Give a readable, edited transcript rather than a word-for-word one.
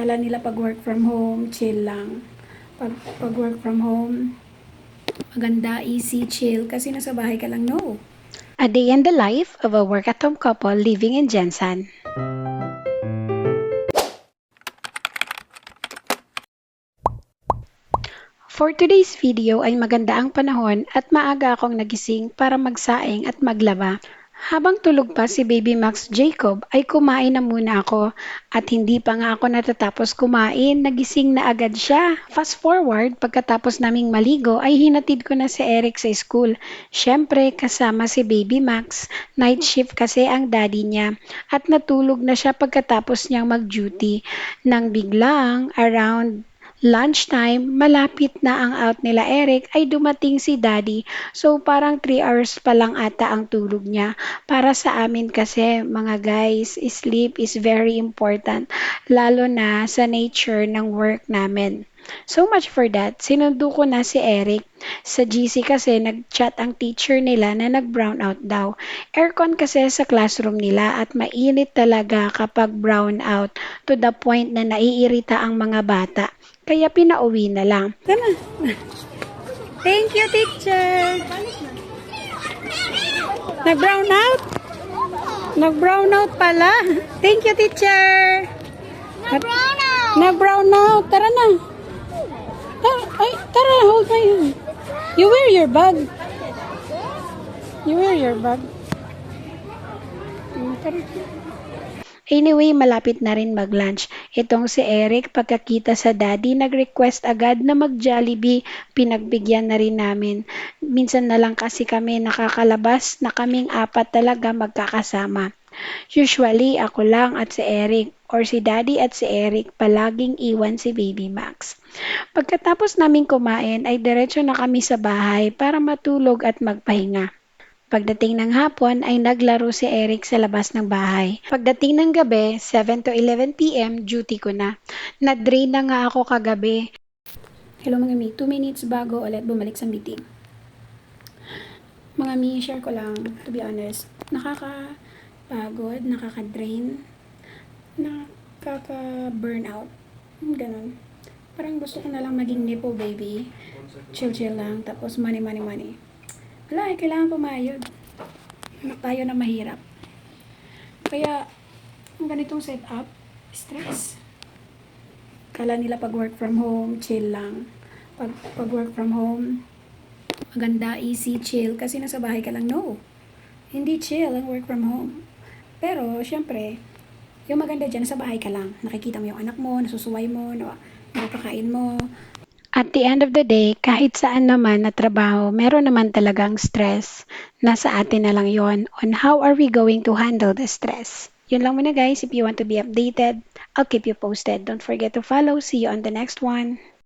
Kala nila pag work from home, chill lang. Pag work from home, maganda, easy, chill. Kasi nasa bahay ka lang, no? A day in the life of a work-at-home couple living in Jensen. For today's video ay maganda ang panahon at maaga akong nagising para magsaing at maglaba. Habang tulog pa si Baby Max Jacob ay kumain na muna ako at hindi pa nga ako natatapos kumain, nagising na agad siya. Fast forward, pagkatapos naming maligo ay hinatid ko na si Eric sa school. Siyempre kasama si Baby Max, night shift kasi ang daddy niya at natulog na siya pagkatapos niyang mag-duty. Nang biglang around lunchtime, malapit na ang out nila Eric, ay dumating si Daddy. So parang 3 hours pa lang ata ang tulog niya. Para sa amin kasi mga guys, sleep is very important. Lalo na sa nature ng work namin. So much for that. Sinundo ko na si Eric. Sa GC kasi nag-chat ang teacher nila na nag-brown out daw. Aircon kasi sa classroom nila at mainit talaga kapag brown out to the point na naiirita ang mga bata. Kaya pinauwi na lang. Tama. Thank you, teacher. Nag-brown out? Nag-brown out pala. Thank you, teacher. Brown out. Nag-brown out. Tara na. Tara, hold my hand. You wear your bag. You wear your bag. Tara. Anyway, malapit na rin mag-lunch. Itong si Eric, pagkakita sa daddy, nag-request agad na mag-Jollibee. Pinagbigyan na rin namin. Minsan na lang kasi kami nakakalabas na kaming apat talaga magkakasama. Usually, ako lang at si Eric or si daddy at si Eric palaging iwan si Baby Max. Pagkatapos naming kumain ay diretso na kami sa bahay para matulog at magpahinga. Pagdating ng hapon ay naglaro si Eric sa labas ng bahay. Pagdating ng gabi, 7 to 11 p.m., duty ko na. Na-drain na nga ako kagabi. Hello mga mi, 2 minutes bago ulit bumalik sa meeting. Mga mi, share ko lang, to be honest, nakaka-pagod, nakaka-drain, nakaka-burnout, ganun. Parang gusto ko na lang maging nepo baby, chill-chill lang, tapos money. Wala, kailangan pumayod. Anak tayo na mahirap. Kaya, ang ganitong setup, stress. Kala nila pag work from home, chill lang. Pag work from home, maganda, easy, chill. Kasi nasa bahay ka lang, no. Hindi chill ang work from home. Pero, syempre, yung maganda dyan, sa bahay ka lang. Nakikita mo yung anak mo, nasusuway mo, napakain mo. At the end of the day, kahit saan naman na trabaho, meron naman talagang stress. Nasa atin na lang yon on how are we going to handle the stress. Yun lang muna guys. If you want to be updated, I'll keep you posted. Don't forget to follow. See you on the next one.